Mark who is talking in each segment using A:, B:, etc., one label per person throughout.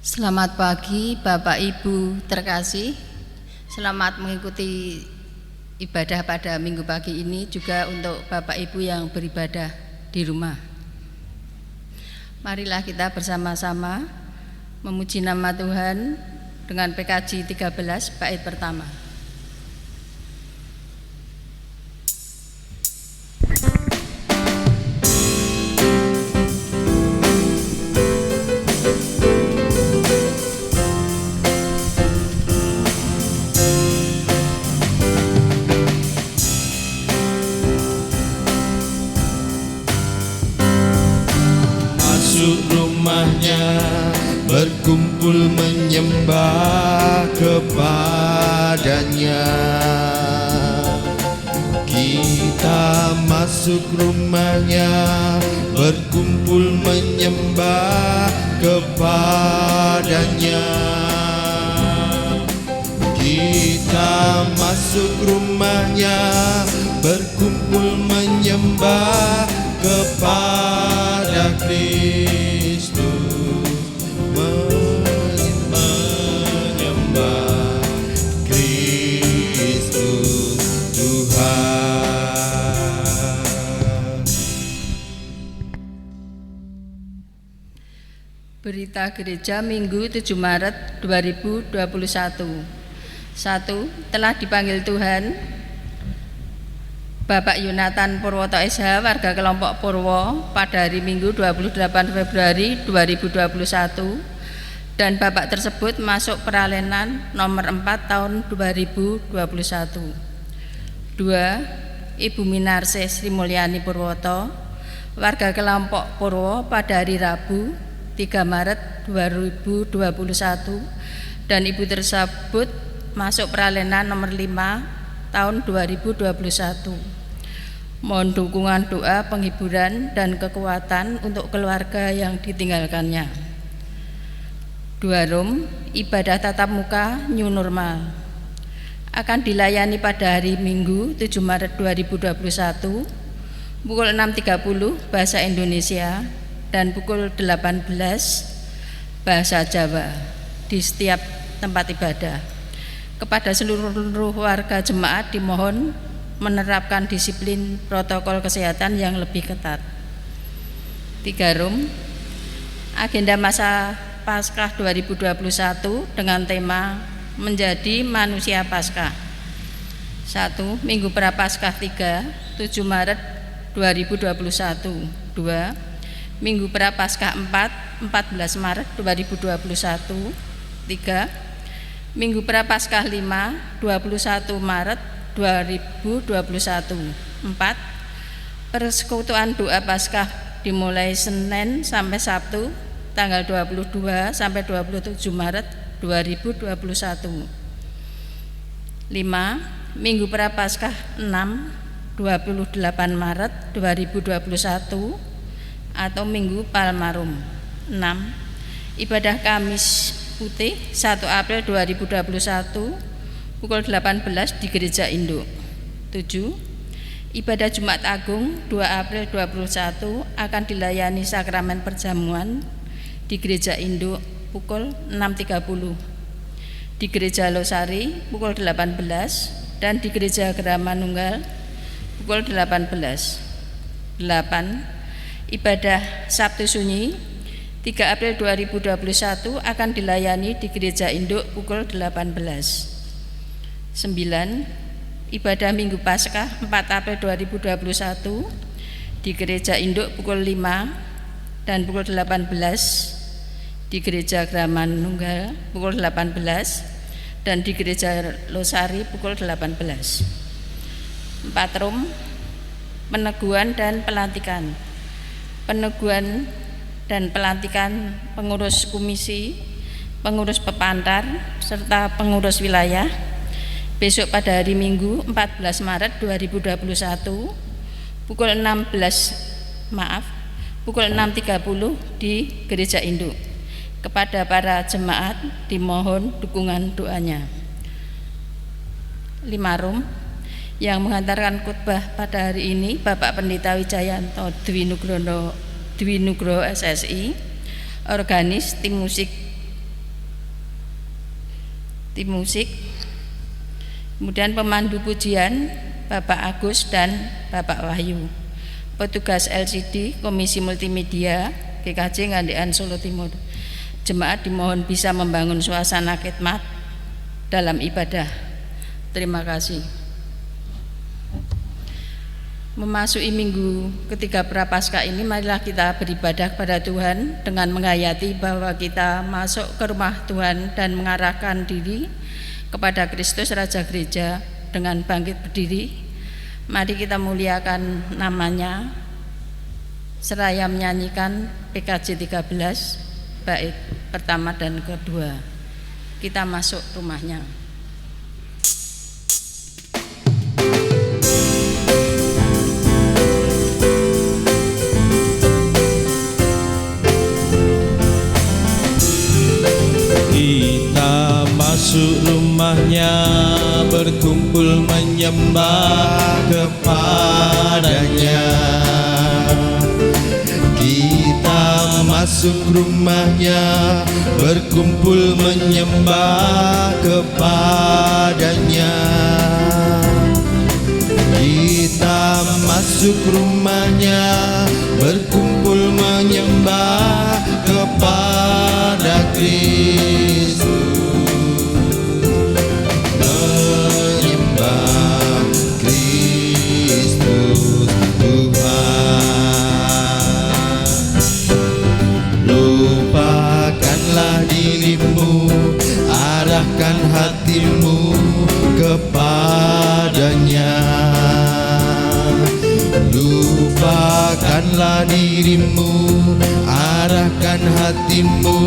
A: Selamat pagi Bapak Ibu terkasih. Selamat mengikuti ibadah pada minggu pagi ini juga untuk Bapak Ibu yang beribadah di rumah. Marilah kita bersama-sama memuji nama Tuhan dengan PKJ 13 bait pertama.
B: Rumahnya berkumpul menyembah kepadanya. Kita masuk rumahnya berkumpul menyembah kepadanya. Kita masuk rumahnya berkumpul menyembah kepada Kristus, menyembah Kristus Tuhan.
A: Berita Gereja Minggu 7 Maret 2021. 1. Telah dipanggil Tuhan Bapak Yonatan Purwoto SH, warga kelompok Purwo, pada hari Minggu 28 Februari 2021, dan Bapak tersebut masuk peralenan nomor 4 tahun 2021. 2. Ibu Minarse Sri Mulyani Purwoto, warga kelompok Purwo, pada hari Rabu 3 Maret 2021, dan Ibu tersebut masuk peralenan nomor 5 tahun 2021. Mohon dukungan doa, penghiburan, dan kekuatan untuk keluarga yang ditinggalkannya. 2. Rum, ibadah tatap muka New Normal akan dilayani pada hari Minggu 7 Maret 2021 pukul 6.30 bahasa Indonesia dan pukul 18 bahasa Jawa di setiap tempat ibadah. Kepada seluruh warga jemaat dimohon menerapkan disiplin protokol kesehatan yang lebih ketat. 3. Rum, agenda masa Paskah 2021 dengan tema Menjadi Manusia Paskah. 1. Minggu Prapaskah 3, 7 Maret 2021. 2. Minggu Prapaskah 4, 14 Maret 2021. 3. Minggu Prapaskah 5, 21 Maret 2021. 4. Persekutuan doa Paskah dimulai Senin sampai Sabtu tanggal 22 sampai 27 Maret 2021. 5. Minggu Prapaskah 6, 28 Maret 2021 atau Minggu Palmarum. 6. Ibadah Kamis Putih 1 April 2021 pukul 18 di Gereja Induk. 7. Ibadah Jumat Agung 2 April 2021 akan dilayani sakramen perjamuan di Gereja Induk pukul 6.30, di Gereja Losari pukul 18 dan di Gereja Gerama Nunggal pukul 18. 8. Ibadah Sabtu Sunyi 3 April 2021 akan dilayani di Gereja Induk pukul 18. 9. Ibadah Minggu Paskah 4 April 2021 di Gereja Induk pukul 5 dan pukul 18, di Gereja Gerama Nunggal pukul 18 dan di Gereja Losari pukul 18. 4. Rum, peneguhan dan pelantikan. Peneguhan dan pelantikan pengurus komisi, pengurus pepantar, serta pengurus wilayah besok pada hari Minggu 14 Maret 2021 pukul 6.30 di Gereja Induk. Kepada para jemaat dimohon dukungan doanya. 5. Rum, yang menghantarkan khotbah pada hari ini Bapak Pendeta Wijayanto Dwi Nugroho SSI, organis tim musik tim musik, kemudian pemandu pujian Bapak Agus dan Bapak Wahyu, petugas LCD Komisi Multimedia GKJ Ngandekan Solo Timur. Jemaat dimohon bisa membangun suasana khidmat dalam ibadah. Terima kasih. Memasuki minggu ketiga Prapaskah ini, marilah kita beribadah kepada Tuhan dengan menghayati bahwa kita masuk ke rumah Tuhan dan mengarahkan diri kepada Kristus Raja Gereja dengan bangkit berdiri. Mari kita muliakan namanya seraya menyanyikan PKJ 13 bait pertama dan kedua. Kita masuk rumahnya.
B: Kita masuk rumahnya, berkumpul menyembah kepadanya. Kita masuk rumahnya, berkumpul menyembah kepadanya. Kita masuk rumahnya, berkumpul menyembah kepada Kristus, menyembah Kristus Tuhan. Lupakanlah dirimu, arahkan hatimu kepadanya. Lupakanlah dirimu, arahkan hatimu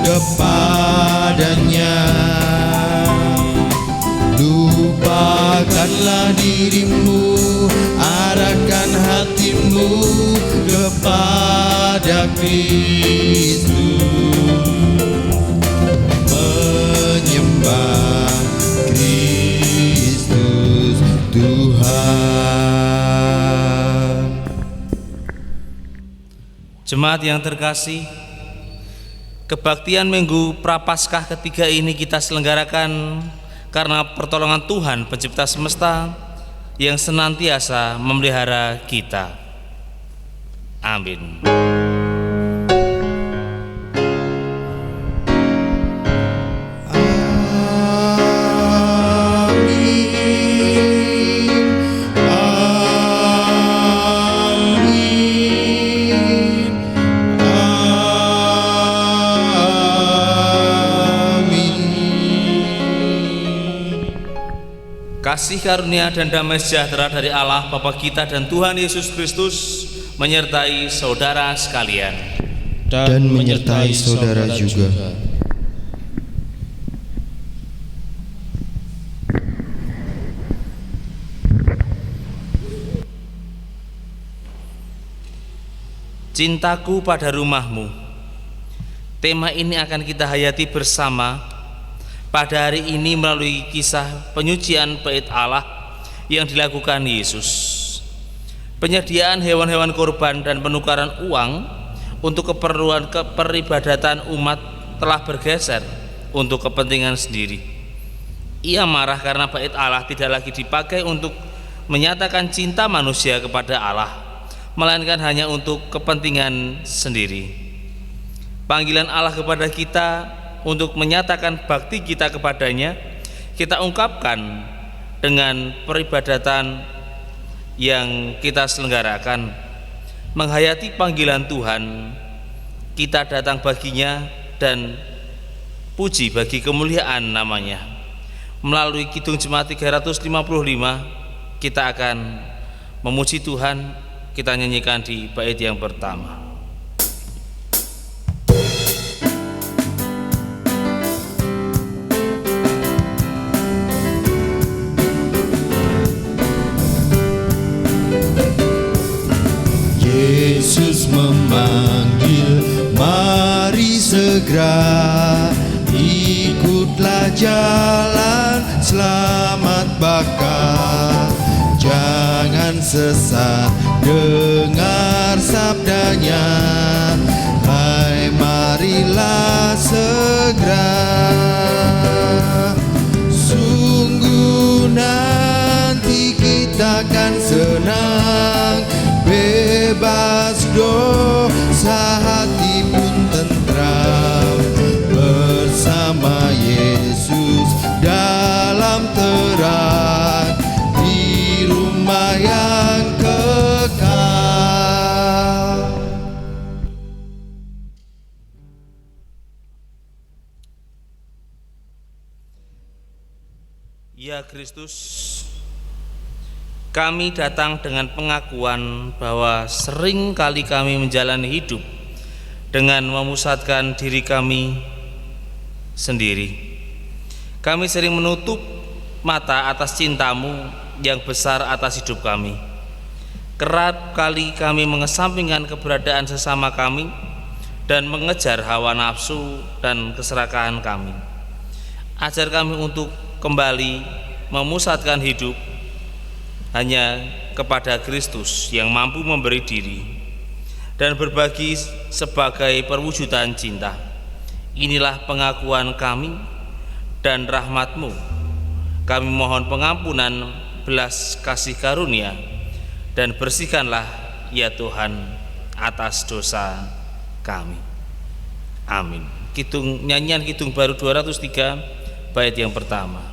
B: kepadanya. Lupakanlah dirimu, arahkan hatimu kepada Kristus, menyembah Kristus Tuhan.
C: Jemaat yang terkasih, kebaktian Minggu Prapaskah ketiga ini kita selenggarakan karena pertolongan Tuhan Pencipta semesta yang senantiasa memelihara kita. Amin. Kasih karunia dan damai sejahtera dari Allah Bapa kita dan Tuhan Yesus Kristus menyertai saudara sekalian
B: dan menyertai saudara juga.
C: Cintaku pada rumahmu. Tema ini akan kita hayati bersama pada hari ini melalui kisah penyucian bait Allah yang dilakukan Yesus. Penyediaan hewan-hewan korban dan penukaran uang untuk keperluan peribadatan umat telah bergeser untuk kepentingan sendiri. Ia marah karena bait Allah tidak lagi dipakai untuk menyatakan cinta manusia kepada Allah, melainkan hanya untuk kepentingan sendiri. Panggilan Allah kepada kita untuk menyatakan bakti kita kepadanya, kita ungkapkan dengan peribadatan yang kita selenggarakan. Menghayati panggilan Tuhan, kita datang baginya dan puji bagi kemuliaan namanya. Melalui Kidung Jemaat 355, kita akan memuji Tuhan. Kita nyanyikan di bait yang pertama.
B: Yesus memanggil, mari segera ikutlah jalan selamat bakal. Jangan sesat, dengar sabdanya. Hai marilah segera. bebas dosa, hati pun tentram bersama Yesus dalam terang di rumah yang kekal.
C: Ya Kristus, kami datang dengan pengakuan bahwa sering kali kami menjalani hidup dengan memusatkan diri kami sendiri. Kami sering menutup mata atas cinta-Mu yang besar atas hidup kami. Kerap kali kami mengesampingkan keberadaan sesama kami dan mengejar hawa nafsu dan keserakahan kami. Ajar kami untuk kembali memusatkan hidup hanya kepada Kristus yang mampu memberi diri dan berbagi sebagai perwujudan cinta. Inilah pengakuan kami dan rahmat-Mu. Kami mohon pengampunan belas kasih karunia dan bersihkanlah ya Tuhan atas dosa kami. Amin. Nyanyian Kidung Baru 203 bait yang pertama.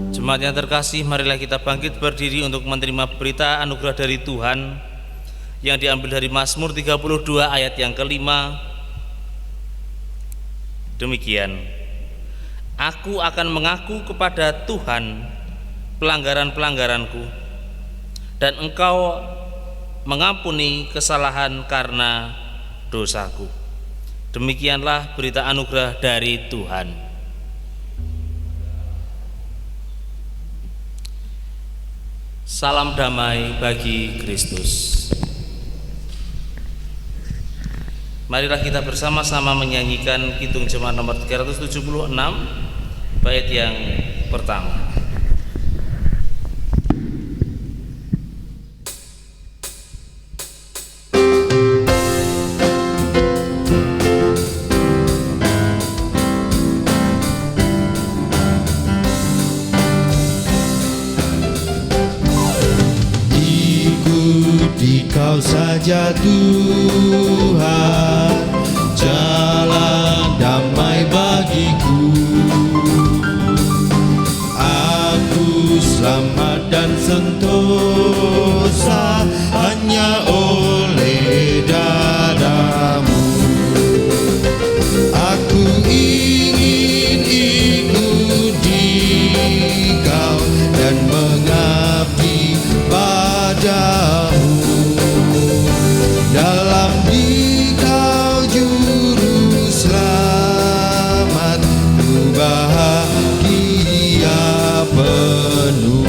C: Jemaat yang terkasih, marilah kita bangkit berdiri untuk menerima berita anugerah dari Tuhan yang diambil dari Mazmur 32 ayat yang kelima. Demikian, aku akan mengaku kepada Tuhan pelanggaran-pelanggaranku, dan Engkau mengampuni kesalahan karena dosaku. Demikianlah berita anugerah dari Tuhan. Salam damai bagi Kristus. Marilah kita bersama-sama menyanyikan Kidung Jemaat nomor 376 bait yang pertama.
B: Kau saja Tuhan, jalan damai bagiku. Aku selamat dan sentosa hanya oleh daramu. Aku ingin ikuti Kau dan mengabdi padamu. Dalam Dikau juru selamat, ku bahagia penuh.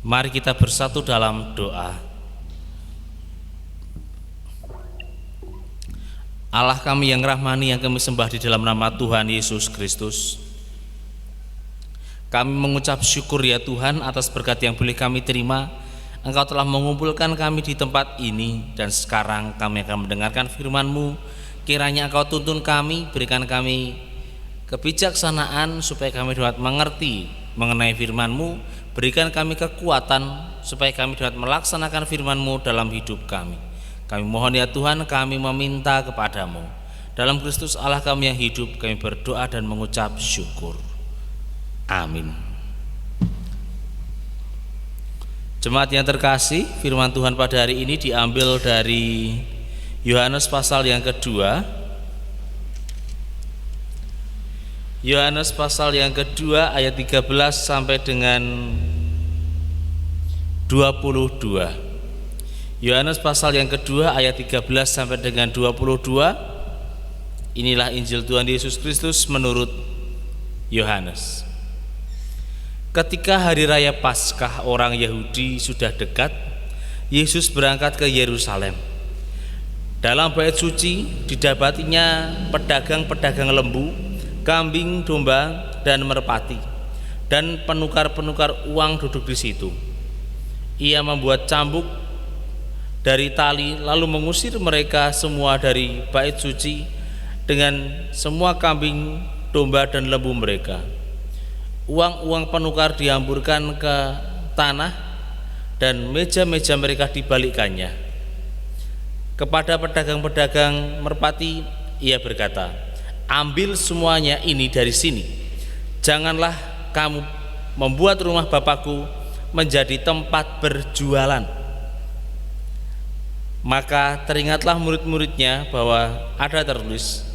C: Mari kita bersatu dalam doa. Allah kami yang rahmani, yang kami sembah di dalam nama Tuhan Yesus Kristus, kami mengucap syukur ya Tuhan atas berkat yang boleh kami terima. Engkau telah mengumpulkan kami di tempat ini, dan sekarang kami akan mendengarkan firman-Mu. Kiranya Engkau tuntun kami, berikan kami kebijaksanaan supaya kami dapat mengerti mengenai firman-Mu. Berikan kami kekuatan supaya kami dapat melaksanakan firman-Mu dalam hidup kami. Kami mohon ya Tuhan, kami meminta kepadamu. Dalam Kristus Allah kami yang hidup, kami berdoa dan mengucap syukur. Amin. Jemaat yang terkasih, firman Tuhan pada hari ini diambil dari Yohanes pasal yang kedua. Yohanes pasal yang kedua ayat 13 sampai dengan 22. Yohanes pasal yang kedua ayat 13 sampai dengan 22. Inilah Injil Tuhan Yesus Kristus menurut Yohanes. Ketika hari raya Paskah orang Yahudi sudah dekat, Yesus berangkat ke Yerusalem. Dalam bait suci didapatinya pedagang-pedagang lembu, kambing, domba, dan merpati, dan penukar-penukar uang duduk di situ. Ia membuat cambuk dari tali lalu mengusir mereka semua dari bait suci dengan semua kambing, domba, dan lembu mereka. Uang-uang penukar dihamburkan ke tanah dan meja-meja mereka dibalikkannya. Kepada pedagang-pedagang merpati ia berkata, "Ambil semuanya ini dari sini. Janganlah kamu membuat rumah Bapakku menjadi tempat berjualan." Maka teringatlah murid-muridnya bahwa ada tertulis,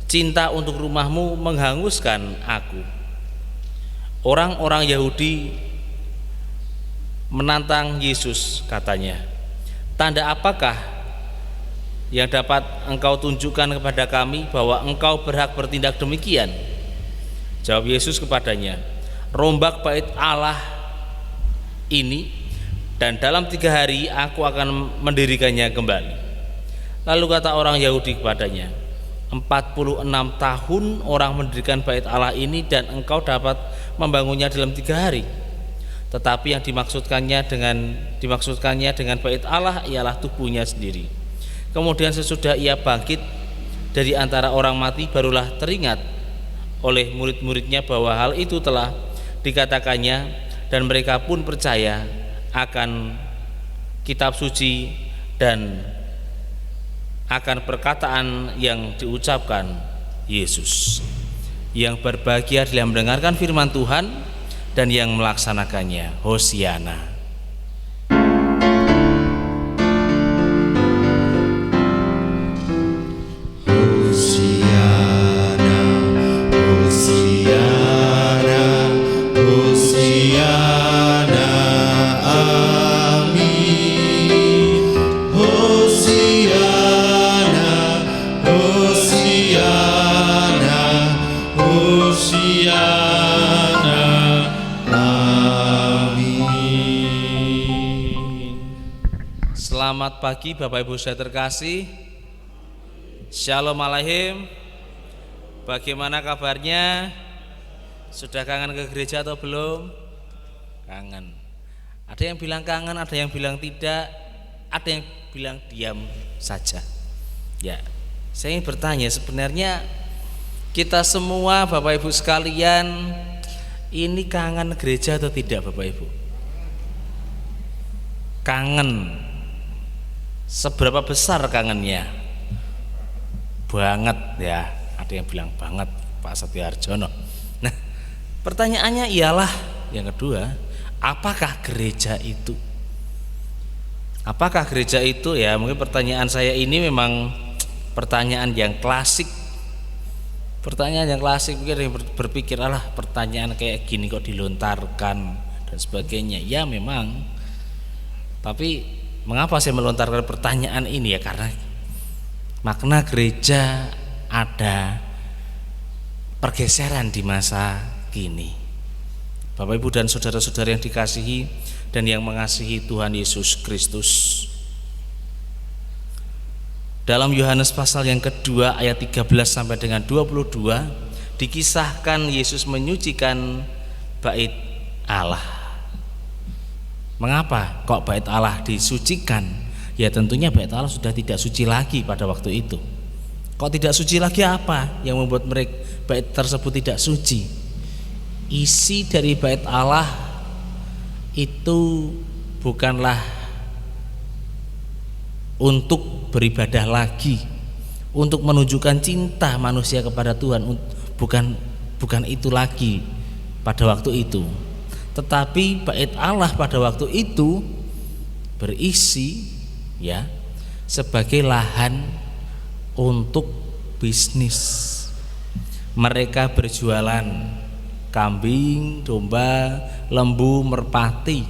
C: "Cinta untuk rumahmu menghanguskan aku." Orang-orang Yahudi menantang Yesus, katanya, "Tanda apakah yang dapat engkau tunjukkan kepada kami bahwa engkau berhak bertindak demikian?" Jawab Yesus kepadanya, "Rombak bait Allah ini, dan dalam 3 hari aku akan mendirikannya kembali." Lalu kata orang Yahudi kepadanya, 46 tahun orang mendirikan bait Allah ini, dan engkau dapat membangunnya dalam 3 hari. Tetapi yang dimaksudkannya dengan bait Allah ialah tubuhnya sendiri. Kemudian sesudah ia bangkit dari antara orang mati, barulah teringat oleh murid-muridnya bahwa hal itu telah dikatakannya, dan mereka pun percaya akan kitab suci dan akan perkataan yang diucapkan Yesus. Yang berbahagia adalah mendengarkan firman Tuhan dan yang melaksanakannya. Hosiana.
B: Hosiana, Hosiana, Hosiana, amin. Hosiana, Hosiana, Hosiana, amin.
C: Selamat pagi Bapak Ibu saya terkasih. Shalom alaihim. Bagaimana kabarnya? Sudah kangen ke gereja atau belum? Kangen. Ada yang bilang kangen, ada yang bilang tidak, ada yang bilang diam saja. Ya, saya ingin bertanya, sebenarnya kita semua Bapak Ibu sekalian ini kangen gereja atau tidak Bapak Ibu? Kangen. Seberapa besar kangennya? Banget ya, ada yang bilang banget Pak Setiarjono. Nah, pertanyaannya ialah yang kedua, apakah gereja itu? Apakah gereja itu? Ya, mungkin pertanyaan saya ini memang pertanyaan yang klasik. Pertanyaan yang klasik, mungkin ada yang berpikir, alah pertanyaan kayak gini kok dilontarkan dan sebagainya. Ya memang. Tapi mengapa saya melontarkan pertanyaan ini ya? Karena makna gereja ada pergeseran di masa kini. Bapak Ibu dan saudara-saudara yang dikasihi dan yang mengasihi Tuhan Yesus Kristus, dalam Yohanes pasal yang kedua ayat 13 sampai dengan 22 dikisahkan Yesus menyucikan bait Allah. Mengapa kok bait Allah disucikan? Ya tentunya bait Allah sudah tidak suci lagi pada waktu itu. Kok tidak suci lagi, apa yang membuat mereka bait tersebut tidak suci? Isi dari bait Allah itu bukanlah untuk beribadah lagi, untuk menunjukkan cinta manusia kepada Tuhan. Bukan itu lagi pada waktu itu, tetapi bait Allah pada waktu itu berisi ya sebagai lahan untuk bisnis. Mereka berjualan kambing, domba, lembu, merpati.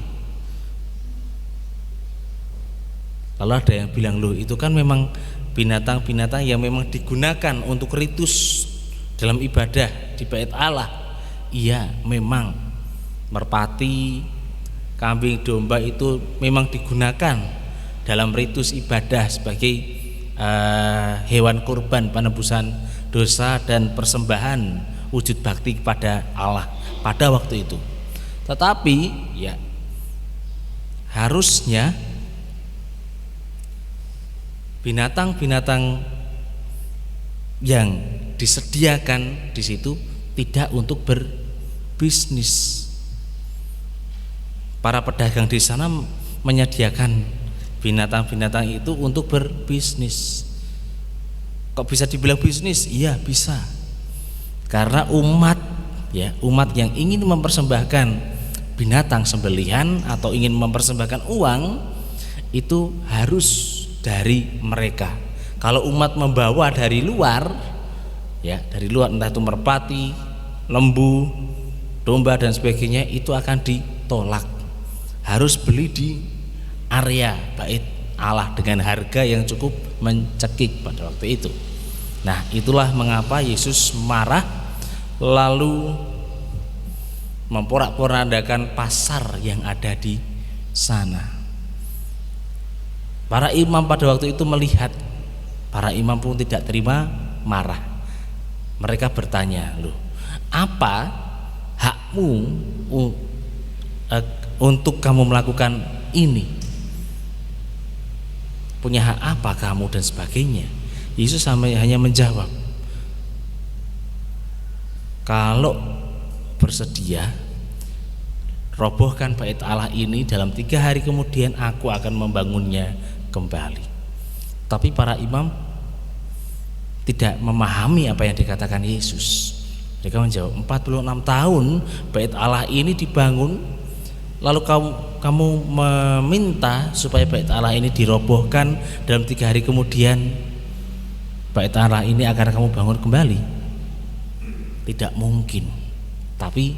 C: Lalu ada yang bilang, loh itu kan memang binatang-binatang yang memang digunakan untuk ritus dalam ibadah di bait Allah. Iya, memang merpati, kambing, domba itu memang digunakan dalam ritus ibadah sebagai hewan kurban penebusan dosa dan persembahan wujud bakti kepada Allah pada waktu itu. Tetapi ya harusnya binatang-binatang yang disediakan di situ tidak untuk berbisnis. Para pedagang di sana menyediakan binatang-binatang itu untuk berbisnis. Kok bisa dibilang bisnis? Iya, bisa. Karena umat yang ingin mempersembahkan binatang sembelihan atau ingin mempersembahkan uang itu harus dari mereka. Kalau umat membawa dari luar entah itu merpati, lembu, domba dan sebagainya, itu akan ditolak. Harus beli di area bait Allah dengan harga yang cukup mencekik pada waktu itu. Nah, itulah mengapa Yesus marah lalu memporak-porandakan pasar yang ada di sana. Para imam pada waktu itu melihat, para imam pun tidak terima, marah. Mereka bertanya, loh, apa hakmu untuk kamu melakukan ini? Punya hak apa kamu dan sebagainya? Yesus hanya menjawab, kalau bersedia robohkan bait Allah ini, dalam 3 hari kemudian aku akan membangunnya kembali. Tapi para imam tidak memahami apa yang dikatakan Yesus. Mereka menjawab, 46 tahun bait Allah ini dibangun, lalu kamu meminta supaya bait Allah ini dirobohkan dalam 3 hari kemudian bait Allah ini akan kamu bangun kembali? Tidak mungkin. Tapi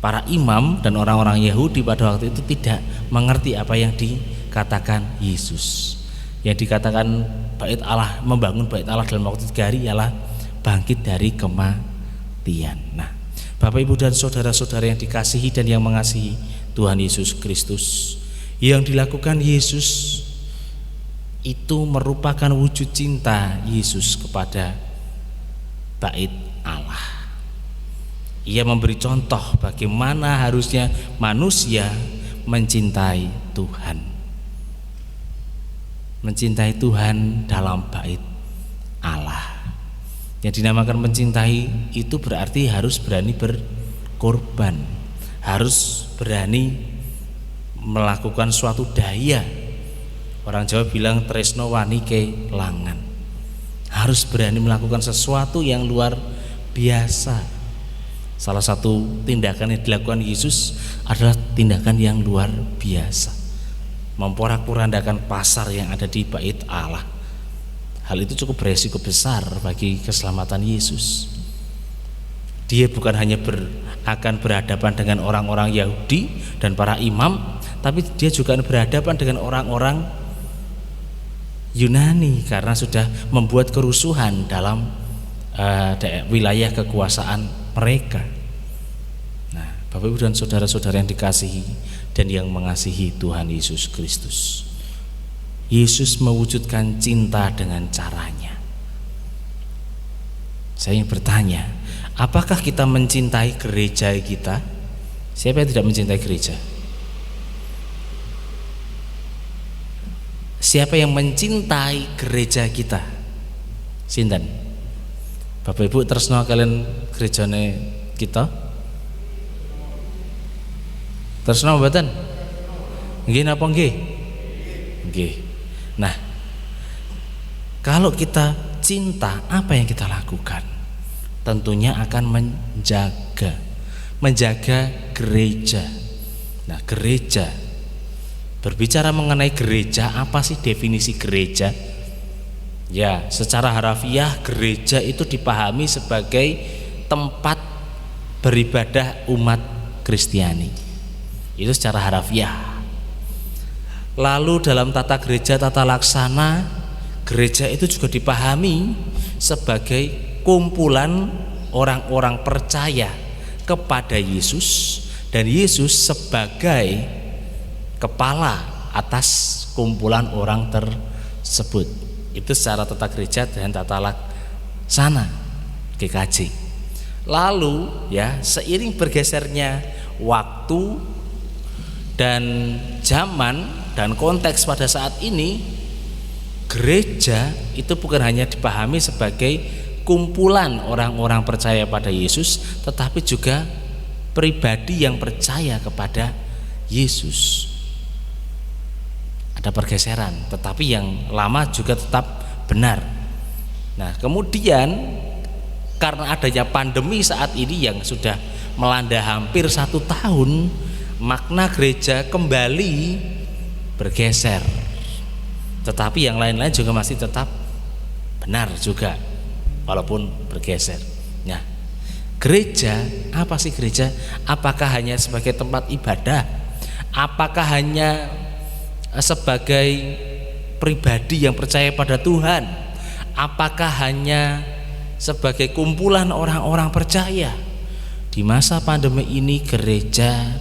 C: para imam dan orang-orang Yahudi pada waktu itu tidak mengerti apa yang dikatakan Yesus. Yang dikatakan bait Allah, membangun bait Allah dalam waktu 3 hari ialah bangkit dari kematian. Nah, Bapak, Ibu dan saudara-saudara yang dikasihi dan yang mengasihi Tuhan Yesus Kristus, yang dilakukan Yesus itu merupakan wujud cinta Yesus kepada bait Allah. Ia memberi contoh bagaimana harusnya manusia mencintai Tuhan. Mencintai Tuhan dalam bait Allah. Yang dinamakan mencintai itu berarti harus berani berkorban, harus berani melakukan suatu daya. Orang Jawa bilang tresno wani kelangan. Harus berani melakukan sesuatu yang luar biasa. Salah satu tindakan yang dilakukan Yesus adalah tindakan yang luar biasa, memporak-porandakan pasar yang ada di bait Allah. Hal itu cukup beresiko besar bagi keselamatan Yesus. Dia bukan hanya akan berhadapan dengan orang-orang Yahudi dan para imam, tapi dia juga berhadapan dengan orang-orang Yunani karena sudah membuat kerusuhan dalam wilayah kekuasaan mereka. Nah, Bapak, Ibu dan saudara-saudara yang dikasihi dan yang mengasihi Tuhan Yesus Kristus, Yesus mewujudkan cinta dengan caranya. Saya ingin bertanya, apakah kita mencintai gereja kita? Siapa yang tidak mencintai gereja? Siapa yang mencintai gereja kita? Sinten? Bapak Ibu tresno kalian gerejane kita? Tresno mboten? Nggih napa nggih? Nggih. Nah, kalau kita cinta, apa yang kita lakukan? Tentunya akan menjaga gereja. Nah, gereja, berbicara mengenai gereja, apa sih definisi gereja? Ya, secara harafiah gereja itu dipahami sebagai tempat beribadah umat Kristiani. Itu secara harafiah. Lalu dalam tata gereja, tata laksana, gereja itu juga dipahami sebagai kumpulan orang-orang percaya kepada Yesus, dan Yesus sebagai kepala atas kumpulan orang tersebut. Itu secara tata gereja dan tata laksana GKJ. Lalu ya, seiring bergesernya waktu dan zaman dan konteks pada saat ini, gereja itu bukan hanya dipahami sebagai kumpulan orang-orang percaya pada Yesus, tetapi juga pribadi yang percaya kepada Yesus. Ada pergeseran, tetapi yang lama juga tetap benar. Nah, kemudian karena adanya pandemi saat ini yang sudah melanda hampir 1 tahun, makna gereja kembali bergeser, tetapi yang lain-lain juga masih tetap benar juga walaupun bergeser. Nah, gereja, apa sih gereja? Apakah hanya sebagai tempat ibadah? Apakah hanya sebagai pribadi yang percaya pada Tuhan? Apakah hanya sebagai kumpulan orang-orang percaya? Di masa pandemi ini, gereja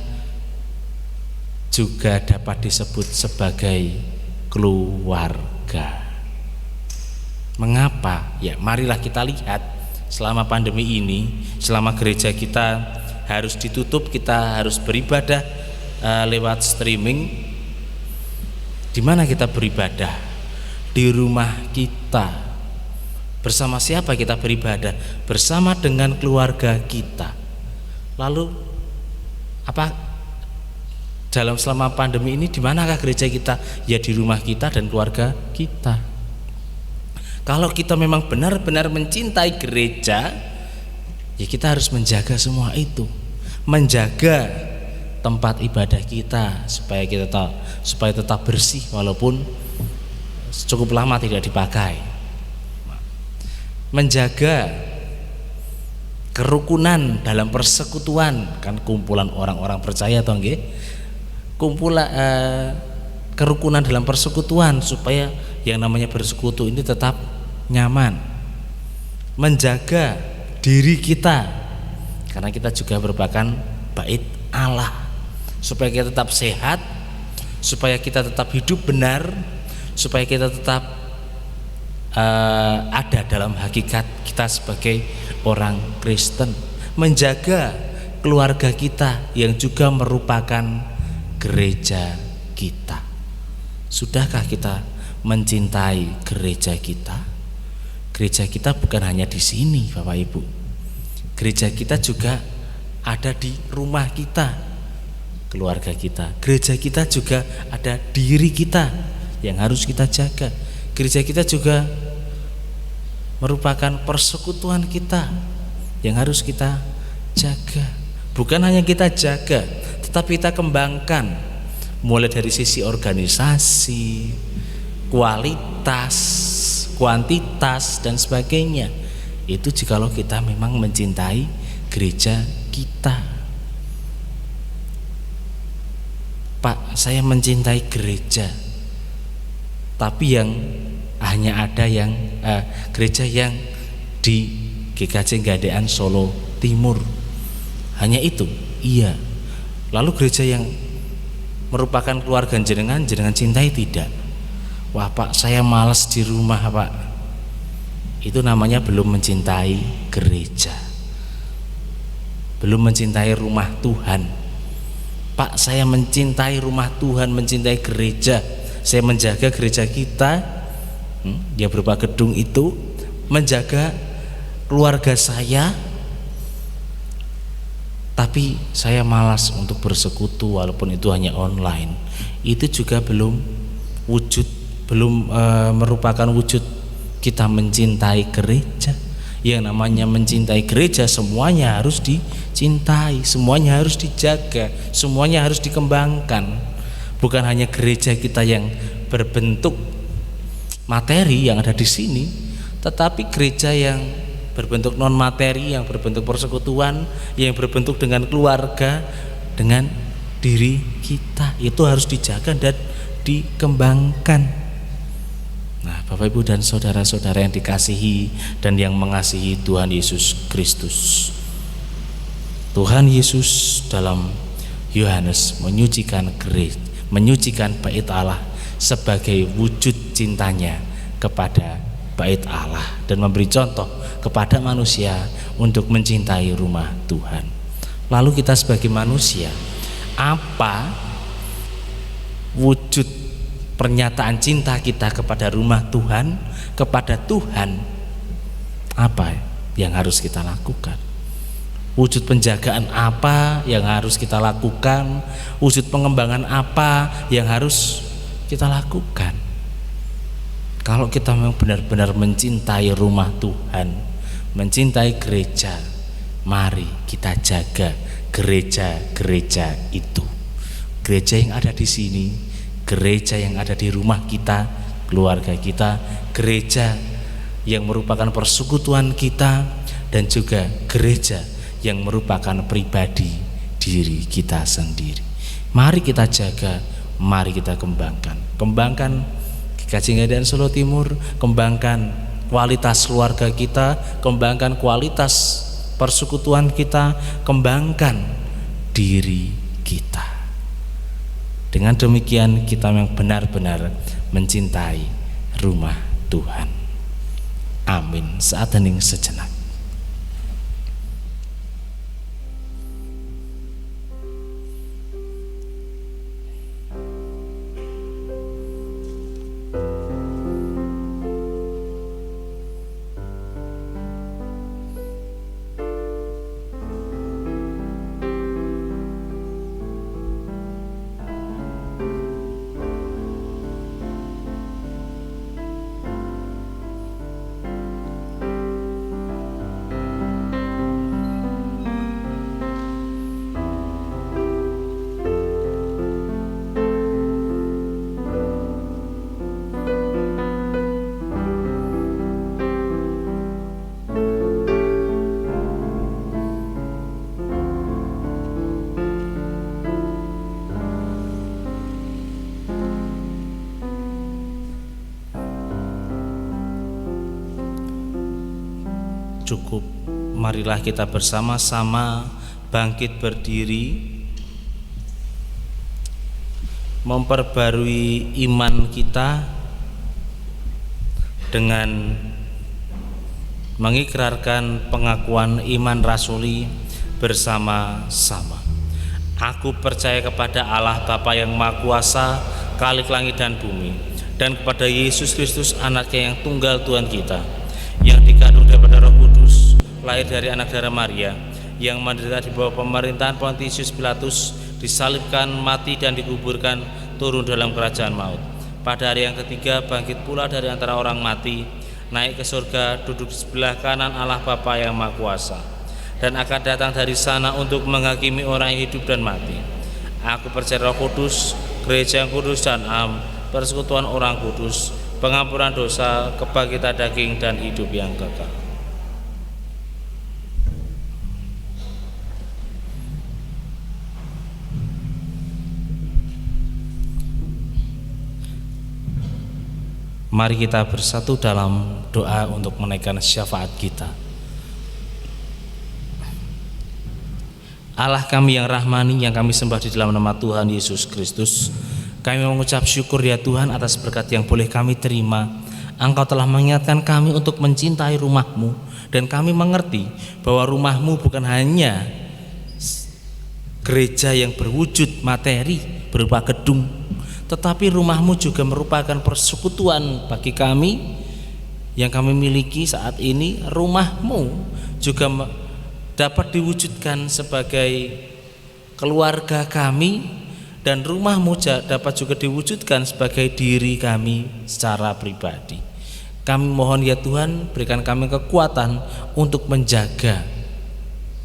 C: juga dapat disebut sebagai keluarga. Mengapa? Ya, marilah kita lihat selama pandemi ini, selama gereja kita harus ditutup, kita harus beribadah lewat streaming. Di mana kita beribadah? Di rumah kita. Bersama siapa kita beribadah? Bersama dengan keluarga kita. Lalu apa dalam selama pandemi ini di manakah gereja kita? Ya, di rumah kita dan keluarga kita. Kalau kita memang benar-benar mencintai gereja, ya kita harus menjaga semua itu. Menjaga tempat ibadah kita supaya tetap bersih walaupun cukup lama tidak dipakai. Menjaga kerukunan dalam persekutuan, kan kumpulan orang-orang percaya toh nggih. Kumpulan kerukunan dalam persekutuan supaya yang namanya bersekutu ini tetap nyaman. Menjaga diri kita karena kita juga merupakan bait Allah, supaya kita tetap sehat, supaya kita tetap hidup benar, supaya kita tetap ada dalam hakikat kita sebagai orang Kristen. Menjaga keluarga kita yang juga merupakan gereja kita. Sudahkah kita mencintai gereja kita? Gereja kita bukan hanya di sini, Bapak Ibu. Gereja kita juga ada di rumah kita, keluarga kita. Gereja kita juga ada diri kita yang harus kita jaga. Gereja kita juga merupakan persekutuan kita yang harus kita jaga. Bukan hanya kita jaga, tetapi kita kembangkan, mulai dari sisi organisasi, kualitas, kuantitas, dan sebagainya. Itu jikalau kita memang mencintai gereja kita. Pak, saya mencintai gereja, tapi yang hanya ada yang gereja yang di GKJ Gadean Solo Timur, hanya itu. Iya. Lalu gereja yang merupakan keluarga jenengan cintai tidak? Wah Pak, saya malas di rumah Pak. Itu namanya belum mencintai gereja, belum mencintai rumah Tuhan. Pak, saya mencintai rumah Tuhan, mencintai gereja, saya menjaga gereja kita, dia berupa gedung itu, menjaga keluarga saya, tapi saya malas untuk bersekutu walaupun itu hanya online. Itu juga belum wujud belum merupakan wujud kita mencintai gereja. Yang namanya mencintai gereja, semuanya harus dicintai, semuanya harus dijaga, semuanya harus dikembangkan. Bukan hanya gereja kita yang berbentuk materi yang ada di sini, tetapi gereja yang berbentuk non materi, yang berbentuk persekutuan, yang berbentuk dengan keluarga, dengan diri kita, itu harus dijaga dan dikembangkan. Nah, Bapak Ibu dan saudara-saudara yang dikasihi dan yang mengasihi Tuhan Yesus Kristus, Tuhan Yesus dalam Yohanes menyucikan gereja, menyucikan bait Allah sebagai wujud cintanya kepada bait Allah dan memberi contoh kepada manusia untuk mencintai rumah Tuhan. Lalu kita sebagai manusia, apa wujud pernyataan cinta kita kepada rumah Tuhan, kepada Tuhan? Apa yang harus kita lakukan? Wujud penjagaan apa yang harus kita lakukan? Wujud pengembangan apa yang harus kita lakukan? Kalau kita memang benar-benar mencintai rumah Tuhan, mencintai gereja, mari kita jaga gereja-gereja itu. Gereja yang ada di sini, gereja yang ada di rumah kita, keluarga kita, gereja yang merupakan persekutuan kita, dan juga gereja yang merupakan pribadi diri kita sendiri. Mari kita jaga, mari kita kembangkan GKJ Ngadian Solo Timur, kembangkan kualitas keluarga kita, kembangkan kualitas persekutuan kita, kembangkan diri kita. Dengan demikian kita yang benar-benar mencintai rumah Tuhan. Amin. Saat hening sejenak. Cukup, marilah kita bersama-sama bangkit berdiri, memperbarui iman kita dengan mengikrarkan pengakuan iman rasuli bersama-sama. Aku percaya kepada Allah Bapa yang Maha Kuasa, Khalik langit dan bumi, dan kepada Yesus Kristus, Anaknya yang tunggal Tuhan kita, yang dikandung daripada Roh Kudus, lahir dari anak darah Maria, yang menderita di bawah pemerintahan Pontius Pilatus, disalibkan, mati dan dikuburkan, turun dalam kerajaan maut. Pada hari yang ketiga bangkit pula dari antara orang mati, naik ke surga, duduk di sebelah kanan Allah Bapa yang Maha Kuasa, dan akan datang dari sana untuk menghakimi orang yang hidup dan mati. Aku percaya Roh Kudus, gereja yang kudus dan am, persekutuan orang kudus, pengampunan dosa, kebangkitan daging, dan hidup yang kekal. Mari kita bersatu dalam doa untuk menaikkan syafaat kita. Allah kami yang rahmani, yang kami sembah di dalam nama Tuhan Yesus Kristus, kami mengucap syukur ya Tuhan atas berkat yang boleh kami terima. Engkau telah mengingatkan kami untuk mencintai rumah-Mu, dan kami mengerti bahwa rumah-Mu bukan hanya gereja yang berwujud materi berupa gedung, tetapi rumah-Mu juga merupakan persekutuan bagi kami yang kami miliki saat ini. Rumah-Mu juga dapat diwujudkan sebagai keluarga kami, dan rumah-Mu dapat juga diwujudkan sebagai diri kami secara pribadi. Kami mohon ya Tuhan, berikan kami kekuatan untuk menjaga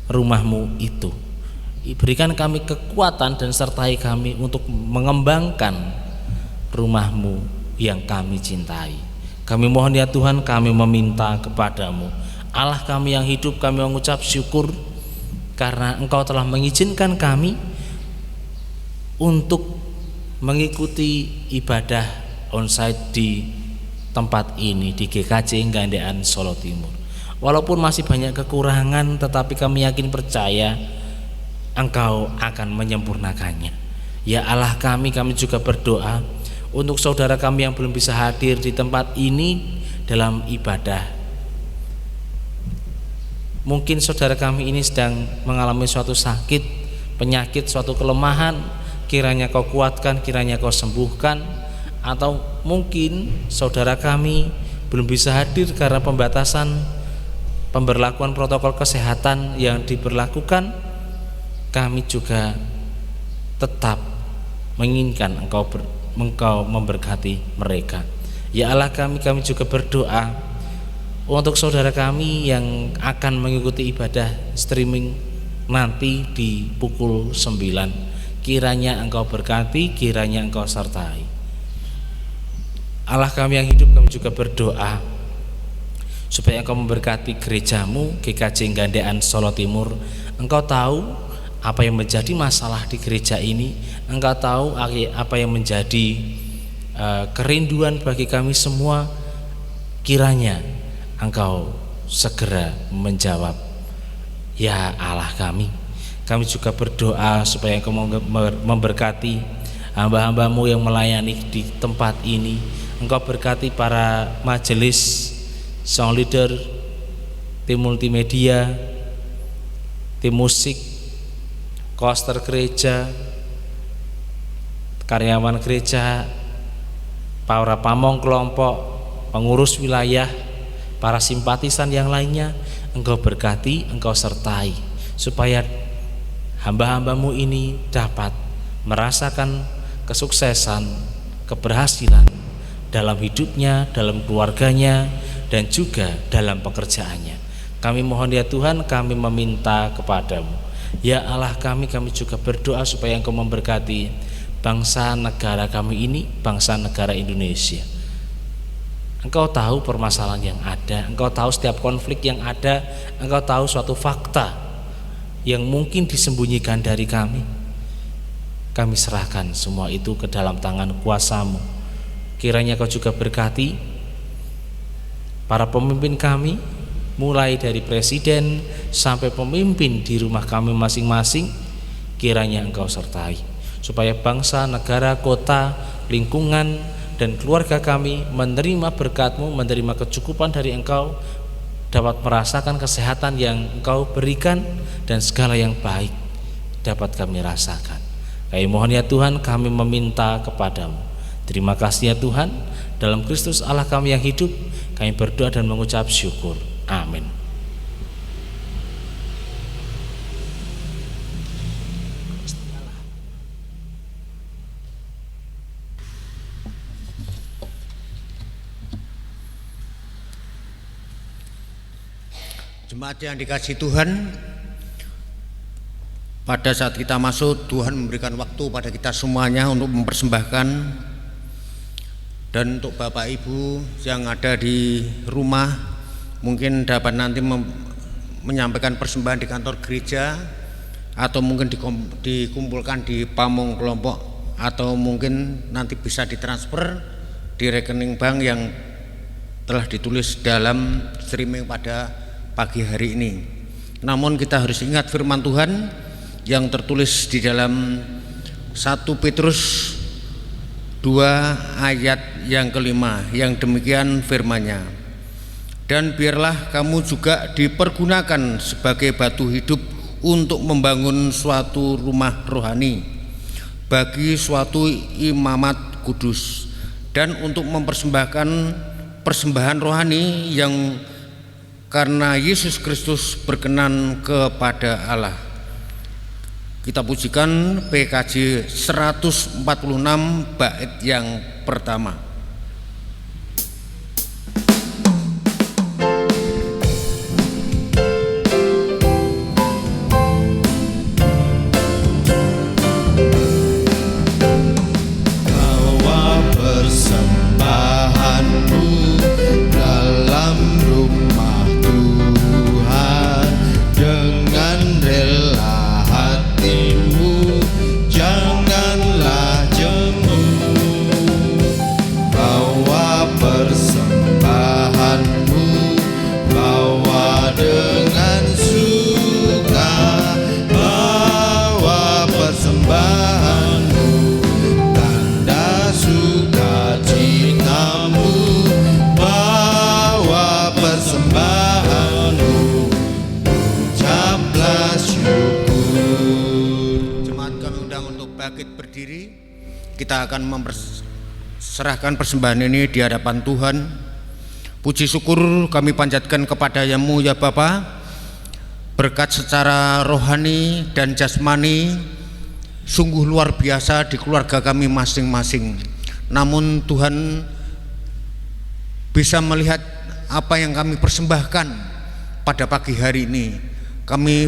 C: rumah-Mu itu. Berikan kami kekuatan dan sertai kami untuk mengembangkan rumah-Mu yang kami cintai. Kami mohon ya Tuhan, kami meminta kepada-Mu, Allah kami yang hidup, kami mengucap syukur karena Engkau telah mengizinkan kami untuk mengikuti ibadah onsite di tempat ini, di GKJ Gandean Solo Timur. Walaupun masih banyak kekurangan, tetapi kami yakin percaya Engkau akan menyempurnakannya. Ya Allah kami juga berdoa untuk saudara kami yang belum bisa hadir di tempat ini dalam ibadah. Mungkin saudara kami ini sedang mengalami suatu sakit, penyakit, suatu kelemahan. Kiranya Kau kuatkan, kiranya Kau sembuhkan. Atau mungkin saudara kami belum bisa hadir karena pemberlakuan protokol kesehatan yang diberlakukan. Kami juga tetap menginginkan Engkau memberkati mereka. Ya Allah kami juga berdoa untuk saudara kami yang akan mengikuti ibadah streaming nanti di pukul 9. Kiranya Engkau berkati, kiranya Engkau sertai. Allah kami yang hidup, kami juga berdoa supaya Engkau memberkati gereja-Mu GKJ Gandean Solo Timur. Engkau tahu apa yang menjadi masalah di gereja ini. Engkau tahu apa yang menjadi kerinduan bagi kami semua. Kiranya Engkau segera menjawab. Ya Allah kami juga berdoa supaya Engkau memberkati hamba-hamba-Mu yang melayani di tempat ini. Engkau berkati para majelis, song leader, tim multimedia, tim musik, koster gereja, karyawan gereja, para pamong kelompok, pengurus wilayah, para simpatisan yang lainnya. Engkau berkati, Engkau sertai supaya hamba-hamba-Mu ini dapat merasakan kesuksesan, keberhasilan dalam hidupnya, dalam keluarganya, dan juga dalam pekerjaannya. Kami mohon ya Tuhan, kami meminta kepada-Mu. Ya Allah kami juga berdoa supaya Engkau memberkati bangsa negara kami ini, bangsa negara Indonesia. Engkau tahu permasalahan yang ada, Engkau tahu setiap konflik yang ada, Engkau tahu suatu fakta yang mungkin disembunyikan dari kami. Kami serahkan semua itu ke dalam tangan kuasa-Mu. Kiranya Kau juga berkati para pemimpin kami, mulai dari presiden sampai pemimpin di rumah kami masing-masing. Kiranya Engkau sertai supaya bangsa, negara, kota, lingkungan, dan keluarga kami menerima berkat-Mu, menerima kecukupan dari Engkau, dapat merasakan kesehatan yang Engkau berikan, dan segala yang baik dapat kami rasakan. Kami mohon ya Tuhan, kami meminta kepada-Mu. Terima kasih ya Tuhan, dalam Kristus Allah kami yang hidup, kami berdoa dan mengucap syukur. Amin.
D: Jemaat yang dikasihi Tuhan, pada saat kita masuk, Tuhan memberikan waktu pada kita semuanya untuk mempersembahkan. Dan untuk Bapak Ibu yang ada di rumah, mungkin dapat nanti menyampaikan persembahan di kantor gereja, atau mungkin dikumpulkan di pamong kelompok, atau mungkin nanti bisa ditransfer di rekening bank yang telah ditulis dalam streaming pada pagi hari ini. Namun kita harus ingat firman Tuhan yang tertulis di dalam 1 Petrus 2 ayat yang kelima, yang demikian firman-Nya. Dan biarlah kamu juga dipergunakan sebagai batu hidup untuk membangun suatu rumah rohani bagi suatu imamat kudus, dan untuk mempersembahkan persembahan rohani yang karena Yesus Kristus berkenan kepada Allah. Kita pujikan PKJ 146 bait yang pertama.
B: Bawa persembahanmu dalam rumah Tuhan dengan rela hatimu, janganlah jemu. Bawa persembahanmu, bawa dengan suka, bawa persembahanmu, tanda sukacitamu, bawa persembahanmu, ucaplah syukur.
D: Jemaat kami undang untuk bangkit berdiri. Kita akan memperserahkan persembahan ini di hadapan Tuhan. Puji syukur kami panjatkan kepada-Mu ya Bapa. Berkat secara rohani dan jasmani sungguh luar biasa di keluarga kami masing-masing. Namun Tuhan bisa melihat apa yang kami persembahkan pada pagi hari ini. Kami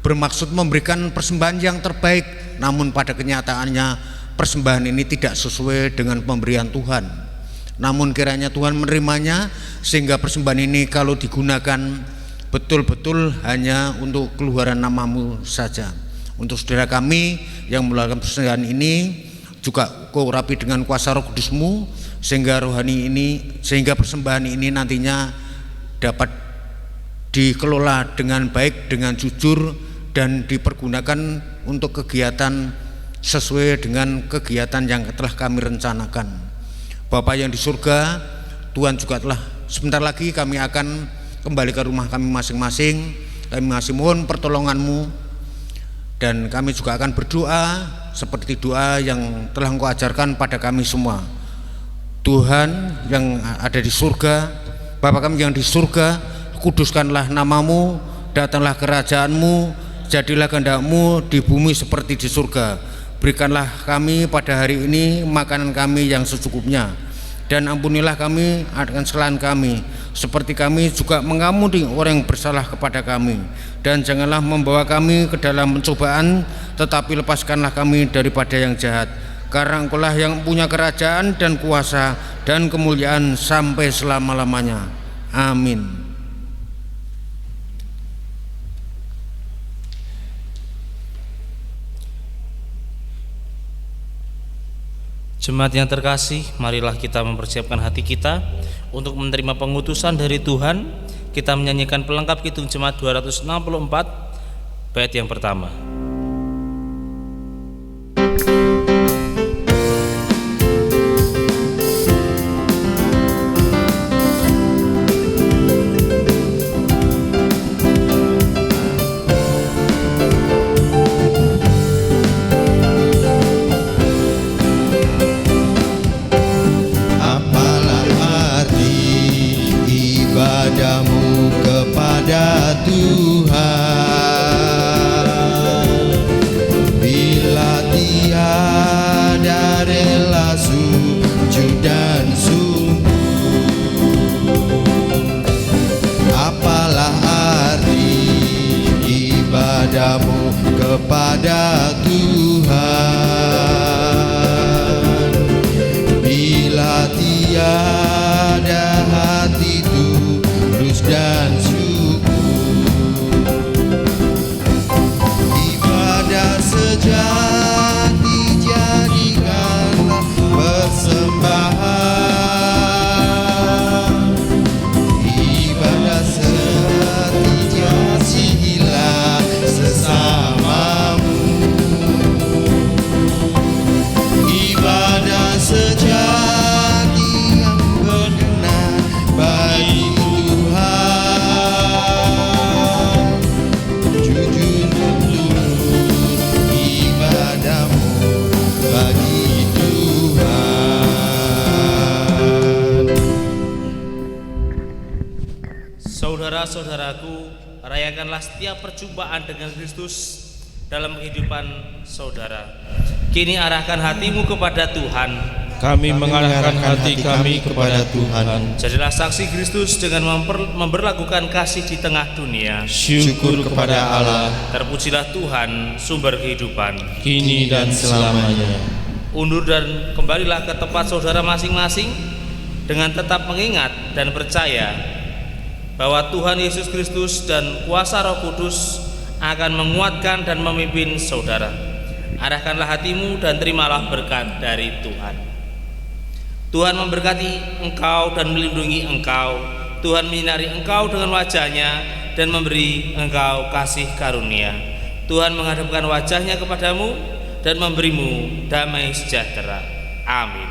D: bermaksud memberikan persembahan yang terbaik, namun pada kenyataannya persembahan ini tidak sesuai dengan pemberian Tuhan. Namun kiranya Tuhan menerimanya, sehingga persembahan ini kalau digunakan betul-betul hanya untuk keluaran nama-Mu saja. Untuk saudara kami yang melakukan persembahan ini juga Kau urapi dengan kuasa Roh Kudus-Mu, sehingga rohani ini, sehingga persembahan ini nantinya dapat dikelola dengan baik, dengan jujur, dan dipergunakan untuk kegiatan sesuai dengan kegiatan yang telah kami rencanakan. Bapa yang di surga, Tuhan juga telah sebentar lagi kami akan kembali ke rumah kami masing-masing. Kami masih mohon pertolongan-Mu, dan kami juga akan berdoa seperti doa yang telah Engkau ajarkan pada kami semua. Tuhan yang ada di surga, Bapa kami yang di surga, kuduskanlah nama-Mu, datanglah kerajaan-Mu, jadilah kehendak-Mu di bumi seperti di surga. Berikanlah kami pada hari ini makanan kami yang secukupnya, dan ampunilah kami akan kesalahan kami, seperti kami juga mengampuni orang yang bersalah kepada kami. Dan janganlah membawa kami ke dalam pencobaan, tetapi lepaskanlah kami daripada yang jahat. Karena Engkau-lah yang punya kerajaan dan kuasa dan kemuliaan sampai selama-lamanya. Amin.
C: Jemaat yang terkasih, marilah kita mempersiapkan hati kita untuk menerima pengutusan dari Tuhan. Kita menyanyikan pelengkap Kidung Jemaat 264 bait yang pertama.
B: Ibadahmu kepada Tuhan, bila tiada rela sujud dan sungguh, apalah arti ibadahmu kepada Tuhan, bila tiada hati tulus dan syukur. Ibadah sejati jadikanlah persembahan, ibadah sejati kasihilah sesamamu, ibadah sejati yang berkenan bagi Tuhan, jujur tulus ibadahmu bagi Tuhan.
C: Saudara-saudaraku, rayakanlah setiap perjumpaan dengan Kristus dalam kehidupan saudara. Kini arahkan hatimu kepada Tuhan.
B: Kami mengarahkan hati kami kepada Tuhan.
C: Jadilah saksi Kristus dengan memberlakukan kasih di tengah dunia.
B: Syukur kepada Allah,
C: Terpujilah Tuhan, sumber kehidupan.
B: kini dan selamanya.
C: Undur dan kembalilah ke tempat saudara masing-masing dengan tetap mengingat dan percaya bahwa Tuhan Yesus Kristus dan kuasa Roh Kudus akan menguatkan dan memimpin saudara. Arahkanlah hatimu dan terimalah berkat dari Tuhan. Tuhan memberkati engkau dan melindungi engkau. Tuhan menyinari engkau dengan wajah-Nya dan memberi engkau kasih karunia. Tuhan menghadapkan wajah-Nya kepadamu dan memberimu damai sejahtera. Amin.